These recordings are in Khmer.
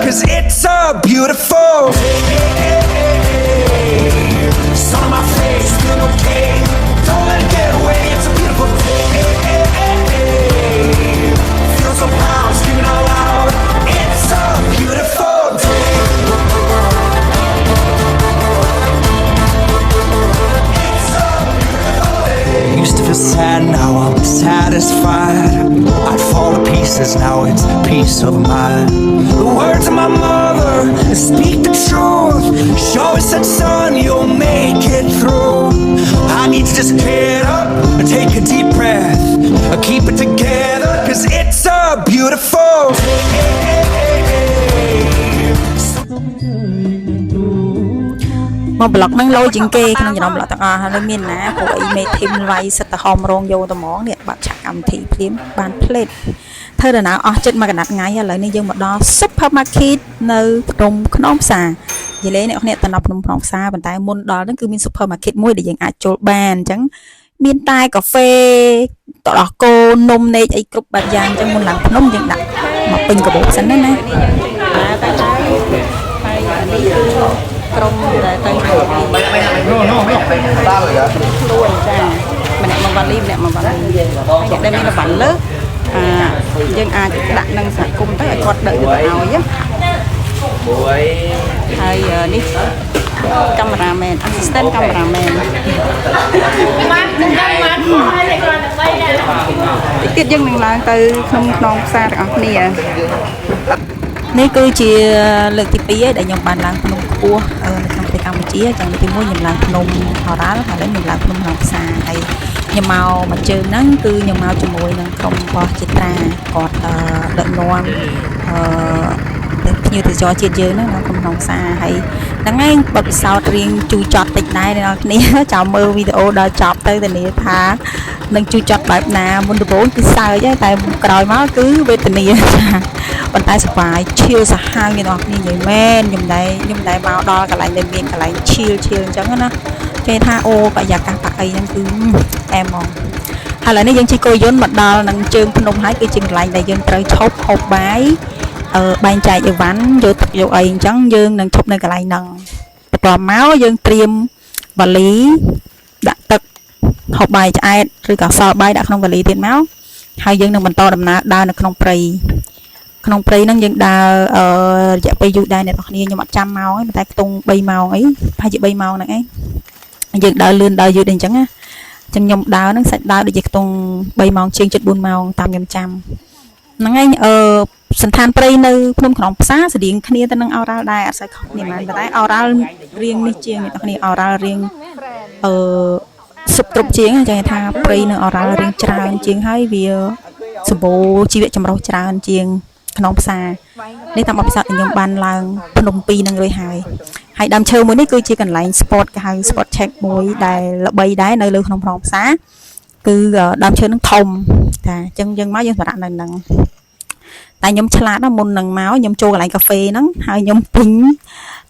cause it's a beautiful day. Sun on my face, feeling okay. Don't let it get away, it's a beautiful day. Feel so proud, screaming out loud. It's a beautiful day. It's a beautiful day. Used to feel sad, now I'm satisfied. I'd fall to pieces, now it's peace of mind. The words of my mother speak the truth. She always said, son, you'll make it through. I need to just get up and take a deep breath. Keep it together, cause it's a beautiful day. មកប្លុកហ្នឹងលយជាងគេក្នុងចំណោមប្លុកទាំងអស់ហើយមានណាពួកអីមេធីមវាយសិតតែហមរងយកតែហ្មងនេះបាត់ឆាក់កម្មវិធីភ្លាមបានផ្លេតធ្វើដំណើរអស់ចិត្តមួយកណ្ដាប់ថ្ងៃឥឡូវនេះយើងមកដល់ Supermarket នៅភ្នំខ្នងផ្សារនិយាយលេអ្នកគ្នាទៅដល់ភ្នំខ្នងផ្សារប៉ុន្តែមុនដល់ហ្នឹងគឺមាន Supermarket មួយដែលយើងអាចចូលបានអញ្ចឹងមានតែកាហ្វេតដោះគោនំនេកអីគ្រប់បែបយ៉ាងអញ្ចឹងមុនឡើងភ្នំយើងដាក់មកពេញកាបូបសិនណាតែនេះគឺក្រុមដែលទៅខ្លួនចាម្នាក់មកវ៉ាលីម្នាក់មកវ៉ាលីហើយអ្នកដែលមានល្បិនលើយើងអាចដាក់នឹងសហគមន៍ទៅឲ្យគាត់ដឹកទៅឲ្យហើយនេះកាមេរ៉ាមែន assistant កាមេរ៉ាមែនទៀតយើងនឹងឡើងទៅក្នុងខ្នងផ្សារទាំងអស់គ្នានេះគឺជាលើកទី2ហើយដែលខ្ញុំបានឡើងភ្នំខ្ពស់នៅក្នុងប្រទេសកម្ពុជាចឹងទី1ខ្ញុំឡើងភ្នំហរ៉ាល់ហើយខ្ញុំឡើងភ្នំខ្នងផ្សារហើយខ្ញុំមកជើងហ្នឹងគឺខ្ញុំមកជាមួយនឹងក្រុមរបស់ចិត្រាគាត់ដឹកនាំភ្ញៀវទេសចរជាតិយើងហ្នឹងក្នុងក្នុងផ្សារហើយហ្នឹងឯងបទពិសោធន៍រៀងជូរចត់តិចដែរអ្នកនរគ្នាចាំមើលវីដេអូដល់ចប់ទៅធានាថានឹងជូរចត់បែបណាមុនដំបូងគឺសើចតែក្រោយមកគឺវេទនាប៉ុន្តែសុបាយឈៀលសាហាវអ្នកនរគ្នានិយាយមែនខ្ញុំដែរមកដល់កន្លែងដែលមានកន្លែងឈៀលអញ្ចឹងណាគេថាអូបរិយាកាសប៉ាអីហ្នឹងគឺអែមហ្មងហើយឥឡូវនេះយើងជិះគោយន្តមកដល់នឹងជើងភ្នំហើយគឺជាកន្លែងដែលយើងត្រូវឈប់ហូបបាយបែងចែកអីវ៉ាន់យកទឹកយកអីអញ្ចឹងយើងនឹងឈប់នៅកន្លែងហ្នឹងបន្ទាប់មកយើងត្រៀមវ៉ាលីដាក់ទឹកហូបបាយឆ្អែតឬក៏សល់បាយដាក់ក្នុងវ៉ាលីទៀតមកហើយយើងនឹងបន្តដំណើរដើរនៅក្នុងព្រៃហ្នឹងយើងដើររយៈពេលយូរដែរអ្នកនរគ្នាខ្ញុំអត់ចាំម៉ោងទេប៉ុន្តែខ្ទង់3ម៉ោងអីប្រហែលជា3ម៉ោងហ្នឹងឯងយើងដើរលឿនដើរយឺតអញ្ចឹងណាចឹងខ្ញុំដើរហ្នឹងសាច់ដើរដូចជាខ្ទង់3ម៉ោងជាង7-4ម៉ោងតាមខ្ញុំចាំហ្នឹងឯងសន្តានព្រៃនៅភ្នំខ្នងផ្សារស្តៀងគ្នាទៅនឹងអូរ៉ាល់ដែរអត់សូវខុសគ្នាប៉ុន្តែអូរ៉ាល់រៀងនេះជាងអ្នកនរគ្នាអូរ៉ាល់រៀងសុបទ្រប់ជាងចឹងថាព្រៃនៅអូរ៉ាល់រៀងច្រើនជាងហើយវាសម្បូរជីវៈចម្រុះច្រើនជាងខ្នងផ្សារនេះតាមបទពិសោធន៍ខ្ញុំបានឡើងភ្នំ2នឹងរួចហើយដើមឈើមួយនេះគឺជាកន្លែង spot គេហៅ spot check មួយដែលល្បីដែរនៅលើក្នុងខ្នងផ្សារគឺដើមឈើនឹងធំតាអញ្ចឹងយើងមកយើងសម្រាប់នៅនឹងតែខ្ញុំឆ្លាតមុននឹងមកខ្ញុំចូលកន្លែងកាហ្វេហ្នឹងហើយខ្ញុំពេញ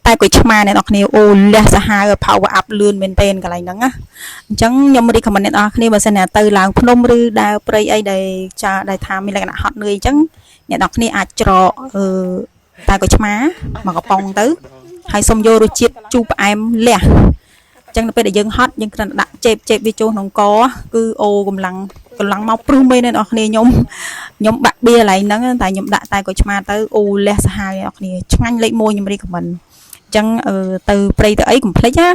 តែគាត់ឆ្មាអ្នកនរគ្នាអូលះសាហាវ power up លឿនមែនទែនកន្លែងហ្នឹងណាអញ្ចឹងខ្ញុំ recommend អ្នកនរគ្នាបើសិនណាទៅឡើងភ្នំឬដើរព្រៃអីដែលថាមានលក្ខណៈហត់នឿយអញ្ចឹងអ្នកនរគ្នាអាចច្រកតែគាត់ឆ្មាមកកំប៉ុងទៅហើយសុំយករសជាតិជូរផ្អែមលះអញ្ចឹងនៅពេលដែលយើងហត់យើងគ្រាន់តែដាក់ចេបវាចូលក្នុងកគឺអូកម្លាំងមកព្រឹសមែនអ្នកនរគ្នាខ្ញុំបាក់បៀកន្លែងហ្នឹងតែខ្ញុំដាក់តែគាត់ឆ្មាទៅអូលះសាហាវអ្នកនរគ្នាឆ្ងាញ់លេខ1ខ្ញុំ recommend អញ្ចឹងទៅព្រៃទៅអីកុំភ្លេចណា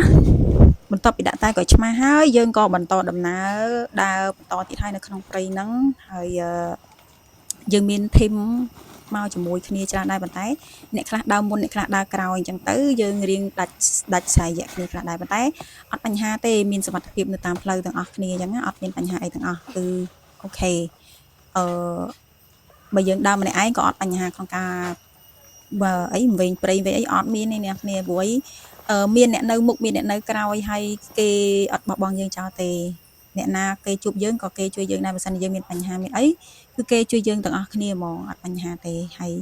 បន្ទាប់ពីដាក់តែគាត់ឆ្មាហើយយើងក៏បន្តដំណើរដើរបន្តទៀតហើយនៅក្នុងព្រៃហ្នឹងហើយយើងមានធីមមកជាមួយគ្នាច្រើនដែរប៉ុន្តែអ្នកខ្លះដើរមុនអ្នកខ្លះដើរក្រោយអញ្ចឹងទៅយើងរៀងដាច់ស្រ័យគ្នាខ្លះដែរប៉ុន្តែអត់បញ្ហាទេមានសមត្ថភាពនៅតាមផ្លូវទាំងអស់គ្នាអញ្ចឹងអត់មានបញ្ហាអីទាំងអស់គឺអូខេបើយើងដើរម្នាក់ឯងក៏អត់បញ្ហាក្នុងការបើអីវិញព្រៃវិញអីអត់មានទេអ្នកគ្នាព្រោះមានអ្នកនៅមុខមានអ្នកនៅក្រោយហើយគេអត់បោះបង់យើងចោលទេអ្នកណាគេជួបយើងក៏គេជួយយើងដែរបើសិនយើងមានបញ្ហាមានអីគឺគេជួយយើងទាំងអស់គ្នាហ្មងអត់បញ្ហាទេហើយ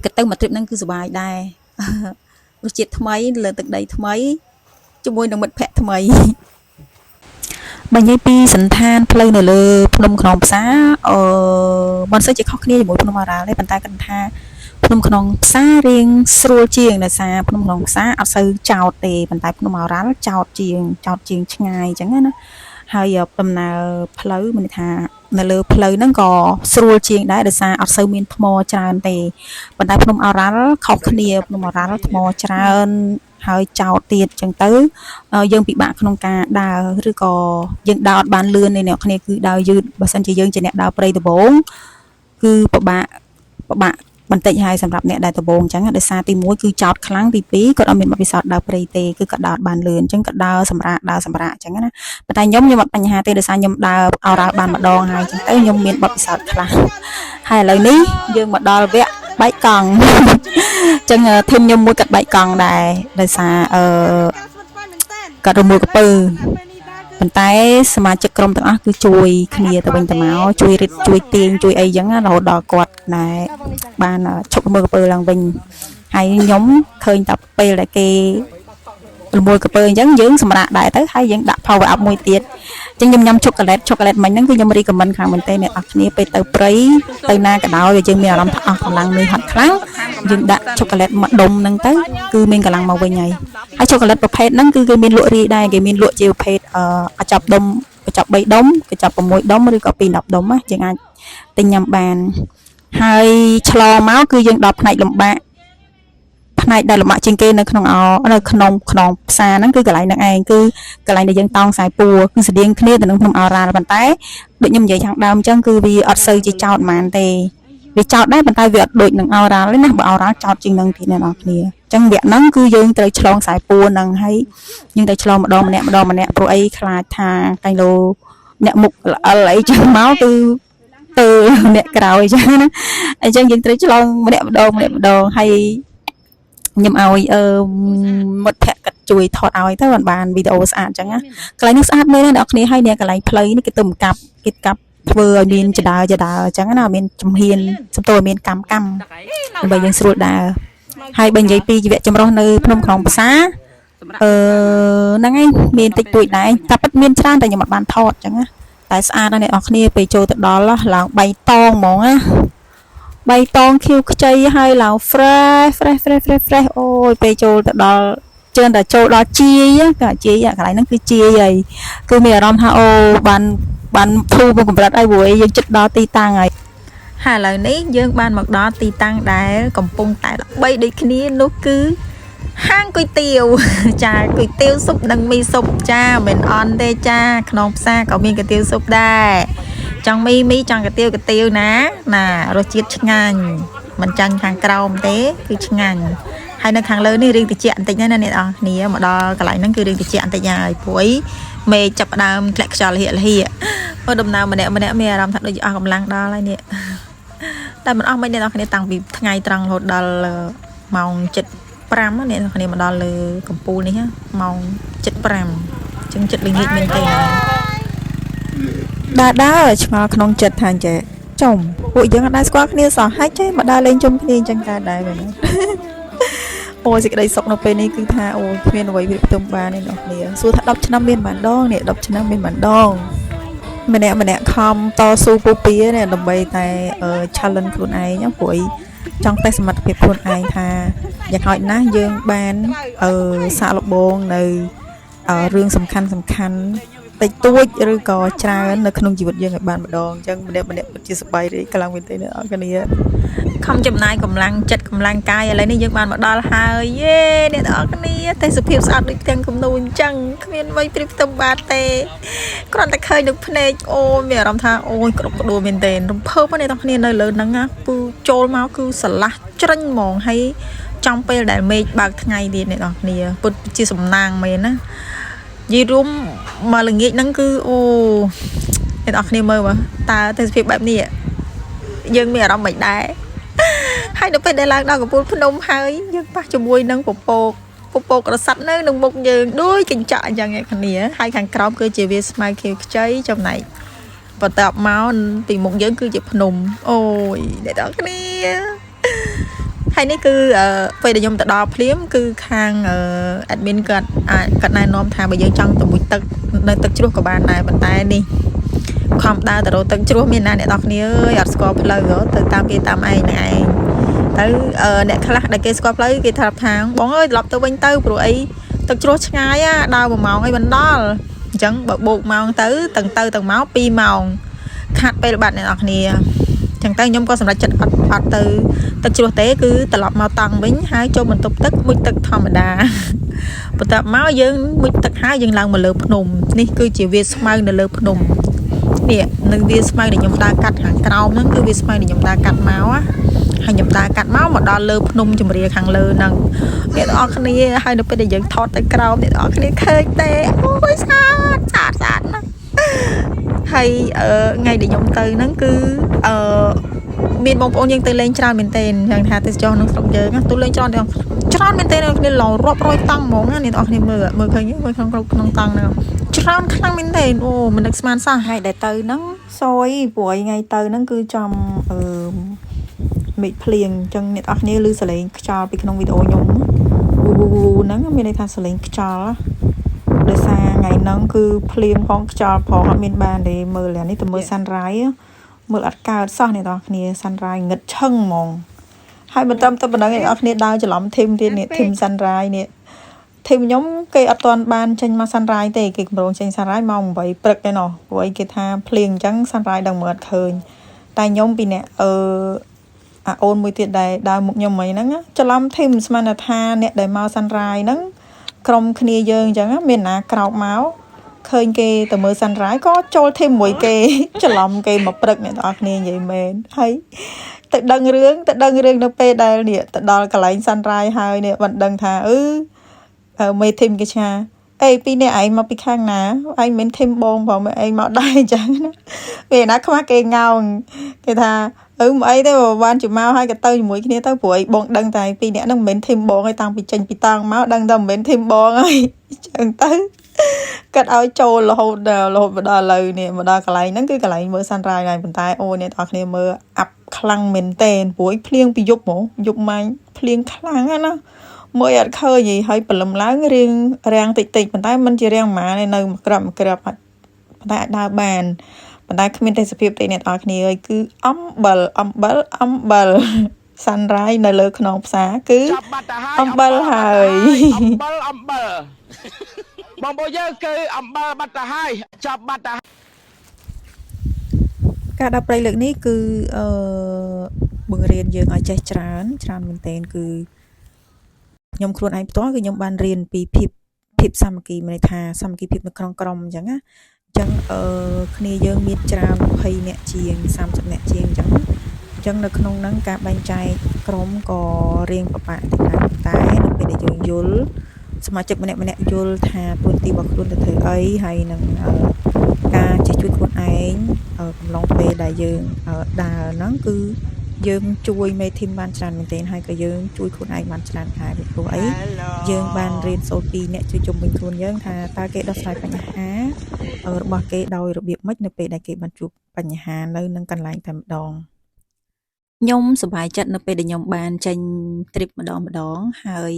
គិតទៅមួយទ្រីបហ្នឹងគឺសុបាយដែររសជាតិថ្មីលើទឹកដីថ្មីជាមួយនឹងមិត្តភ័ក្តិថ្មីបើនិយាយពីសន្តានផ្លូវនៅលើភ្នំខ្នងផ្សារមិនសូវជាខុសគ្នាជាមួយភ្នំអូរ៉ាល់ទេប៉ុន្តែគាត់ថាភ្ន ភ្នំខ្នងផ្សាររៀងស្រួលជាងដោយសារភ្នំខ្នងផ្សារអត់សូវចោតទេប៉ុន្តែភ្នំឱរ៉ាល់ចោតជាងឆ្ងាយអញ្ចឹងណាហើយដំណើរផ្លូវមានថានៅលើផ្លូវហ្នឹងក៏ស្រួលជាងដែរដោយសារអត់សូវមានថ្មច្រើនទេប៉ុន្តែភ្នំឱរ៉ាល់ខុសគ្នាភ្នំឱរ៉ាល់ថ្មច្រើនហើយចោតទៀតអញ្ចឹងទៅយើងពិបាកក្នុងការដើរឬក៏យើងដើរអត់បានលឿនទេអ្នកគ្នាគឺដើរយឺតបើសិនជាយើងជាអ្នកដើរព្រៃដំបងគឺពិបាកបន្តិចហើយសម្រាប់អ្នកដែលដំបងអញ្ចឹងដោយសារទី1គឺចោតខ្លាំងទី2គាត់អត់មានបទពិសោធន៍ដើរព្រៃទេគឺគាត់ដើរបានលឿនអញ្ចឹងគាត់ដើរសម្រាកអញ្ចឹងណាប៉ុន្តែខ្ញុំអត់បញ្ហាទេដោយសារខ្ញុំដើរអរ៉ាល់បានម្ដងហើយអញ្ចឹងទៅខ្ញុំមានបទពិសោធន៍ខ្លះហើយឥឡូវនេះយើងមកដល់វគ្គបែកកង់អញ្ចឹងធីមខ្ញុំមួយគាត់បែកកង់ដែរដោយសារគាត់រមូលកពើប៉ុន្តែសមាជិកក្រុមទាំងអស់គឺជួយគ្នាទៅវិញទៅមកជួយរិតជួយទាញជួយអីចឹងរហូតដល់គាត់ដែលបានឈប់មើលកពើឡើងវិញហើយខ្ញុំឃើញតែពេលដែលគេរមូលកពើអញ្ចឹងយើងសម្រាប់ដែរទៅហើយយើងដាក់ power up មួយទៀតអញ្ចឹងខ្ញុំញ៉ាំឈូកូឡេតមិញហ្នឹងគឺខ្ញុំរីកមិនខាងមែនទេអ្នកនរគ្នាពេលទៅព្រៃទៅណាក៏ដោយយើងមានអារម្មណ៍ថាអស់កម្លាំងនឿយហត់ខ្លាំងយើងដាក់ឈូកូឡេតមួយដុំហ្នឹងទៅគឺមានកម្លាំងមកវិញហើយឈូកូឡេតប្រភេទហ្នឹងគឺគេមានលក់រាយដែរគេមានលក់ជាប្រភេទកញ្ចប់ដុំកញ្ចប់3ដុំកញ្ចប់6ដុំឬក៏2 10ដុំណាយើងអាចទិញញ៉ាំបានហើយឆ្លមកគឺយើងដល់ផ្នែកលំបាកផ្នែកដែលលំបាកជាងគេនៅក្នុងផ្សារហ្នឹងគឺកន្លែងហ្នឹងឯងគឺកន្លែងដែលយើងតោងខ្សែពួរគឺស្តៀងគ្នាទៅនឹងភ្នំឱរ៉ាល់ប៉ុន្តែដូចខ្ញុំនិយាយខាងដើមអញ្ចឹងគឺវាអត់សូវជាចោតហ្មងទេវាចោតដែរប៉ុន្តែវាអត់ដូចនឹងឱរ៉ាល់ទេណាបើឱរ៉ាល់ចោតជាងនឹងទៀតអ្នកនរគ្នាអញ្ចឹងវគ្គហ្នឹងគឺយើងត្រូវឆ្លងខ្សែពួរហ្នឹងហើយយើងត្រូវឆ្លងម្ដងម្នាក់ព្រោះអីខ្លាចថាកែងលោអ្នកមុខល្អិលអីចឹងមកគឺទៅអ្នកក្រោយអញ្ចឹងណាអញ្ចឹងយើងត្រូវឆ្លងម្នាក់ម្ដងហើយខ្ញុំឲ្យមិត្តភក្តិគាត់ជួយថតឲ្យទៅបានវីដេអូស្អាតអញ្ចឹងណាកន្លែងនេះស្អាតមែនណាអ្នកគ្នាហើយអ្នកកន្លែងផ្លូវនេះគេទៅកាប់ធ្វើឲ្យមានចដើអញ្ចឹងណាមានជំហានសំទោមានកម្មដើម្បីយើងស្រួលដើរហើយបើនិយាយពីជីវៈចម្រុះនៅភ្នំខ្នងផ្សារហ្នឹងឯងមានតិចតួចដែរតែពិតមានច្រើនតែខ្ញុំអត់បានថតអញ្ចឹងណាតែស្អាតណាស់អ្នកនរគ្នាពេលចូលទៅដល់ឡើងបៃតងហ្មងណាបៃតងខៀវខ្ចីហើយឡើង fresh អូយពេលចូលទៅដល់ជឿនតែចូលដល់ជាយកន្លែងហ្នឹងគឺជាយហើយគឺមានអារម្មណ៍ថាអូបានធូរមកកម្រិតហើយព្រោះយើងជិតដល់ទីតាំងហើយឥឡូវនេះយើងបានមកដល់ទីតាំងដែលកំពុងតែល្បីដូចគ្នានោះគឺហាងគុយទាវចាគុយទាវស៊ុបនិងមីស៊ុបចាមិនអន់ទេចាក្នុងផ្សារក៏មានគុយទាវស៊ុបដែរចង់មីចង់គុយទាវណារសជាតិឆ្ងាញ់មិនចាញ់ខាងក្រោមទេគឺឆ្ងាញ់ហើយនៅខាងលើនេះរឿងតិចបន្តិចណាអ្នកនរគ្នាមកដល់កន្លែងហ្នឹងគឺរឿងតិចបន្តិចហើយព្រួយមេចាប់ផ្ដើមធ្លាក់ខ្យល់លហៀមកដំណើរម្នាក់មានអារម្មណ៍ថាដូចអស់កម្លាំងដល់ហើយនេះតែមិនអស់មិនអ្នកនរគ្នាតាំងពីថ្ងៃត្រង់រហូតដល់ម៉ោង7:05អ្នកនរគ្នាមកដល់លើកំពូលនេះម៉ោង7:05ចឹងចិត្តល្ងាចមែនទេដើរឆ្ងល់ក្នុងចិត្តថាចេះចំពួកយើងអត់ដែរស្គាល់គ្នាសោះហើយចេះមកដើរលេងជុំគ្នាអញ្ចឹងកើតដែរមែនអូសេចក្តីសុខនៅពេលនេះគឺថាអូគ្មានអ្វីវាផ្ទឹមបានទេអ្នកគ្នាសួរថា10ឆ្នាំមានបានដងនេះ10ឆ្នាំមានបានដងម្នាក់ខំតស៊ូពុះពៀនេះដើម្បីតែ challenge ខ្លួនឯងព្រោះចង់តែសមត្ថភាពខ្លួនឯងថាយ៉ាងហោចណាស់យើងបានសាកល្បងនៅរឿងសំខាន់តិចតួចឬក៏ច្រើននៅក្នុងជីវិតយើងឲ្យបានម្ដងអញ្ចឹងម្នាក់ពិតជាសប្បាយរីកខ្លាំងមែនទេអ្នកនរគ្នាខំចំណាយកម្លាំងចិត្តកម្លាំងកាយឥឡូវនេះយើងបានមកដល់ហើយយេអ្នកនរគ្នាទេសភាពស្អាតដូចផ្ទាំងគំនូរអញ្ចឹងគ្មានអ្វីព្រៀបផ្ទឹមបានទេគ្រាន់តែឃើញនឹងភ្នែកអូយមានអារម្មណ៍ថាអូយក្តុកក្តួលមែនទេរំភើបអ្នកនរគ្នានៅលើហ្នឹងណាពូចូលមកគឺស្រឡះច្រិញហ្មងហើយចំពេលដែលមេឃបើកថ្ងៃទៀតអ្នកនរគ្នាពុតជាសំណាងមែនណានិយាយរួមមកល្ងាចហ្នឹងគឺអូអ្នកនរគ្នាមើលមើលតើទេសភាពបែបនេះយើងមានអារម្មណ៍មិនដែរហើយនៅពេលដែលឡើងដល់កំពូលភ្នំហើយយើងប៉ះជាមួយនឹងពពករស័តនៅនឹងមុខយើងដូចកញ្ចក់អញ្ចឹងអ្នកគ្នាហើយខាងក្រោមគឺជាវាស្មៅខៀវខ្ចីចំណែកបន្ទាប់មកពីមុខយើងគឺជាភ្នំអូយអ្នកនរគ្នាហើយនេះគឺពេលដែលខ្ញុំទៅដល់ភ្លាមគឺខាង admin គាត់ណែនាំថាបើយើងចង់ទៅមុជទឹកនៅទឹកជ្រោះក៏បានដែរប៉ុន្តែនេះខំដើរទៅរកទឹកជ្រោះមានណាអ្នកនរគ្នាអើយអត់ស្គាល់ផ្លូវទៅតាមគេតាមឯងហ្នឹងឯងតែ អ្នកខ្លះដែលគេស្គាល់ផ្លូវគេថាថាបងអើយត្រឡប់ទៅវិញទៅព្រោះអីទឹកជ្រោះឆ្ងាយដើរ1ម៉ោងអីមិនដល់អញ្ចឹងបើបូកម៉ោងទៅទាំងមក2ម៉ោងខាត់ពេលបាត់អ្នកនរគ្នាចឹងទៅខ្ញុំក៏សម្រេចចិត្តអត់ទៅទឹកជ្រោះទេគឺត្រឡប់មកតង់វិញហើយចូលបន្ទប់ទឹកមុជទឹកធម្មតាបន្ទាប់មកយើងមុជទឹកហើយយើងឡើងមកលើភ្នំនេះគឺជាវាស្មៅនៅលើភ្នំនេះនឹងវាស្មៅដែលខ្ញុំដើរកាត់ខាងក្រោមហ្នឹងគឺវាស្មៅដែលខ្ញុំដើរកាត់មកហើយខ្ញុំដើរកាត់មកដល់លើភ្នំចម្រៀលខាងលើហ្នឹងអ្នកទាំងអស់គ្នាហើយនៅពេលដែលយើងថតទៅក្រោមអ្នកទាំងអស់គ្នាឃើញទេអូយស្អាតណាស់ហើយថ្ងៃដែលខ្ញុំទៅហ្នឹងគឺមានបងប្អូនយើងទៅលេងច្រើនមែនទែនយ៉ាងថាទេសចរក្នុងស្រុកយើងទៅលេងច្រើនមែនទែនអ្នកគ្នាឡរាប់រយតង់ហ្មងណាអ្នកនរគ្នាមើលឃើញមើលក្នុងតង់ហ្នឹងច្រើនខ្លាំងមែនទែនអូមិននឹកស្មានសោះហើយដែលទៅហ្នឹងសយព្រោះថ្ងៃទៅហ្នឹងគឺចំមេឃភ្លៀងអញ្ចឹងអ្នកនរគ្នាឮសលេងខ្យល់ពីក្នុងវីដេអូខ្ញុំហ្នឹងមានន័យថាសលេងខ្យល់ដោយសារថ្ងៃហ្នឹងគឺភ្លៀងផងខ្យល់ផងអត់មានបានទេមើលនេះទៅមើល sunrise មើលអត់កើតសោះអ្នកនរគ្នា sunrise ងឹតឈឹងហ្មងហើយបន្តទៅប៉ុណ្ណឹងអ្នកនរគ្នាដើរច្រឡំធីមទៀតនេះធីម sunrise នេះធីមខ្ញុំគេអត់ទាន់បានចេញមក sunrise ទេគេកម្រងចេញ sunrise ម៉ោង8ព្រឹកទេណោះព្រោះអីគេថាភ្លៀងអញ្ចឹង sunrise ដឹងមើលអត់ឃើញតែខ្ញុំពីអ្នកអាអូនមួយទៀតដែលដើរមុខខ្ញុំហ្នឹងច្រឡំធីមស្មានថាអ្នកដែលមក sunrise ហ្នឹងក្រុមគ្នាយើងអញ្ចឹងមានណាក្រោកមកឃើញគេទៅមើល sunrise ក៏ចូលធីមមួយគេច្រឡំគេមកព្រឹកអ្នកទាំងអស់គ្នានិយាយមែនហើយទៅដឹងរឿងនៅពេលដែលនេះទៅដល់កន្លែង sunrise ហើយនេះមិនដឹងថាមេធីមគេឆាអេពីនេះឯងមកពីខាងណាឯងមិនធីមបងព្រោះឯងមកដែរអញ្ចឹងណាពេលណាខ្វះគេងោងគេថាមកអីទេបានជិះមកហើយក៏ទៅជាមួយគ្នាទៅព្រោះឯងបងដឹងតែពីរនាក់ហ្នឹងមិនមែនធីមបងឯងតាំងពីចេញពីតង់មកដឹងតែមិនមែនធីមបងហើយអញ្ចឹងទៅកាត់ឲ្យចូលរហូតមកដល់ឥឡូវនេះមកដល់កន្លែងហ្នឹងគឺកន្លែងមើល sunrise ហើយប៉ុន្តែអូអ្នកទាំងអស់គ្នាមើលអាប់ខ្លាំងមែនតើព្រោះភ្លៀងពីយប់ហ្មងយប់ម៉ាញ់ភ្លៀងខ្លាំងណាមើលអត់ឃើញហើយព្រលឹមឡើងរាំងតិចប៉ុន្តែមិនជារាំងហ្មងនៅមួយក្របប៉ុន្តែអាចដើរបានប៉ុន្តែគ្មានទេសភាពទេអ្នកទាំងអស់គ្នាអើយគឺអំបិល sunrise នៅលើខ្នងផ្សារគឺអំបិលហើយអំបិលបងប្អូនយើងគឺអំបិលបាត់ទៅហើយចាប់បាត់ទៅការដើរព្រៃលើកនេះគឺបង្រៀនយើងឲ្យចេះច្រើនមែនទែនគឺខ្ញុំខ្លួនឯងផ្ទាល់គឺខ្ញុំបានរៀនពីភាពសាមគ្គីមានន័យថាសាមគ្គីភាពនៅក្នុងក្រុមអញ្ចឹងណាអញ្ចឹងគ្នាយើងមានច្រើន20នាក់ជាង30នាក់ជាងអញ្ចឹងនៅក្នុងហ្នឹងការបែងចែកក្រុមក៏រៀងពិបាកតិចដែរតែនៅពេលដែលយើងយល់សមាជិកម្នាក់យល់ថាតួនាទីរបស់ខ្លួនទៅធ្វើអីហើយនឹងការចេះជួយខ្លួនឯងកំឡុងពេលដែលយើងដើរហ្នឹងគឺយើងជួយមេធីមបានច្រើនមែនទែនហើយក៏យើងជួយខ្លួនឯងបានច្រើនដែរពីព្រោះអីយើងបានរៀនសូត្រពីអ្នកជួយជុំវិញខ្លួនយើងថាតើគេដោះស្រាយបញ្ហារបស់គេដោយរបៀបម៉េចនៅពេលដែលគេបានជួបបញ្ហានៅនឹងកន្លែងតែម្ដងខ្ញុំសប្បាយចិត្តនៅពេលដែលខ្ញុំបានចេញ trip ម្ដងហើយ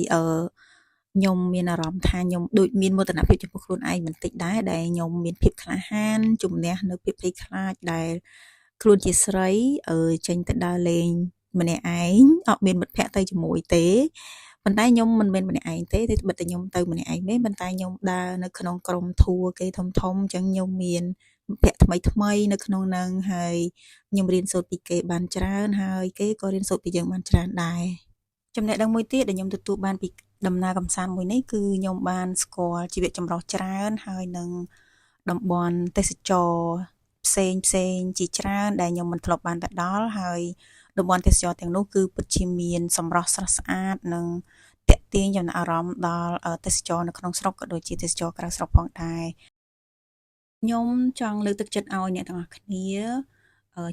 ខ្ញុំមានអារម្មណ៍ថាខ្ញុំដូចមានមោទនភាពចំពោះខ្លួនឯងបន្តិចដែរដែលខ្ញុំមានភាពក្លាហានជំនះនៅភាពភ័យខ្លាចដែលខ្លួនជាស្រីចេញទៅដើរលេងម្នាក់ឯងអត់មានមិត្តភ័ក្តិទៅជាមួយទេប៉ុន្តែខ្ញុំមិនមែនម្នាក់ឯងទេបិទតែខ្ញុំទៅម្នាក់ឯងទេប៉ុន្តែខ្ញុំដើរនៅក្នុងក្រុមធัวគេធំអញ្ចឹងខ្ញុំមានមិត្តភ័ក្តិថ្មីនៅក្នុងហ្នឹងហើយខ្ញុំរៀនសូត្រពីគេបានច្រើនហើយគេក៏រៀនសូត្រពីយើងបានច្រើនដែរចំណេះដឹងមួយទៀតដែលខ្ញុំទទួលបានពីដំណើរកម្សាន្តមួយនេះគឺខ្ញុំបានស្គាល់ជីវៈចម្រុះច្រើនហើយនឹងតំបន់ទេសចរផ្សេងជាច្រើនដែលខ្ញុំមិនធ្លាប់បានទៅដល់ហើយតំបន់ទេសចរទាំងនោះគឺពិតជាមានសម្រស់ស្រស់ស្អាតនិងទាក់ទាញចំណាប់អារម្មណ៍ដល់ទេសចរនៅក្នុងស្រុកក៏ដូចជាទេសចរក្រៅស្រុកផងដែរខ្ញុំចង់លើកទឹកចិត្តឲ្យអ្នកទាំងអស់គ្នា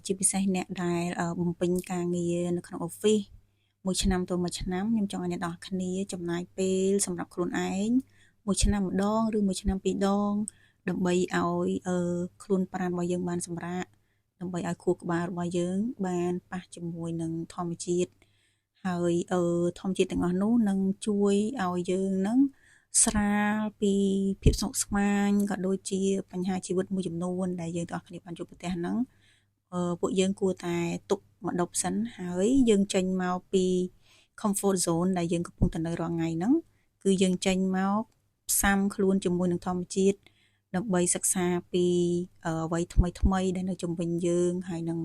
ជាពិសេសអ្នកដែលបំពេញការងារនៅក្នុង office មួយឆ្នាំទៅមួយឆ្នាំខ្ញុំចង់ឲ្យអ្នកទាំងអស់គ្នាចំណាយពេលសម្រាប់ខ្លួនឯងមួយឆ្នាំម្ដងឬមួយឆ្នាំពីរដងដើម្បីឲ្យខ្លួនប្រាណរបស់យើងបានសម្រាកដើម្បីឲ្យខួរក្បាលរបស់យើងបានប៉ះជាមួយនឹងធម្មជាតិហើយធម្មជាតិទាំងអស់នោះនឹងជួយឲ្យយើងនឹងស្រាលពីភាពស្មុគស្មាញក៏ដូចជាបញ្ហាជីវិតមួយចំនួនដែលយើងទាំងអស់គ្នាបានជួបប្រទះហ្នឹង ពួកយើងគួរតែទុកមកដប់សិនហើយយើងចេញមកពី comfort zone ដែលយើងកំពុងតែនៅរាល់ថ្ងៃហ្នឹងគឺយើងចេញមកផ្សំខ្លួនជាមួយនឹងធម្មជាតិដើម្បីសិក្សាពីអ្វីថ្មីៗដែលនៅជុំវិញយើងហើយនឹង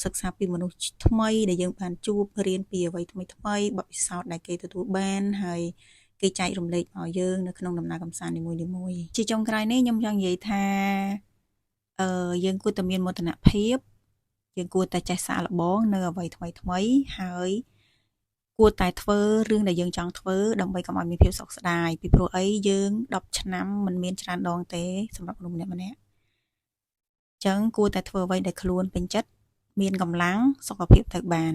សិក្សាពីមនុស្សថ្មីដែលយើងបានជួបរៀនពីអ្វីថ្មីបទពិសោធន៍ដែលគេទទួលបានហើយគេចែករំលែកមកយើងនៅក្នុងដំណើរកម្សាន្តនីមួយៗជាចុងក្រោយនេះខ្ញុំចង់និយាយថាយើងគួរតែមានមោទនភាពយើងគួរតែចេះសាកល្បងនៅអ្វីថ្មីហើយគួរតែធ្វើរឿងដែលយើងចង់ធ្វើដើម្បីកុំឲ្យមានភាពសោកស្ដាយពីព្រោះអីយើង10ឆ្នាំមិនមានច្រើនដងទេសម្រាប់មនុស្សម្នាក់ៗអញ្ចឹងគួរតែធ្វើអ្វីដែលខ្លួនពេញចិត្តមានកម្លាំងសុខភាពទៅបាន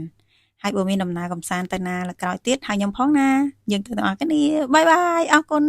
ហើយបើមានដំណើរកម្សាន្តទៅណាលើក្រោយទៀតហើយខ្ញុំផងណាយើងទាំងអស់គ្នាបាយបាយអរគុណ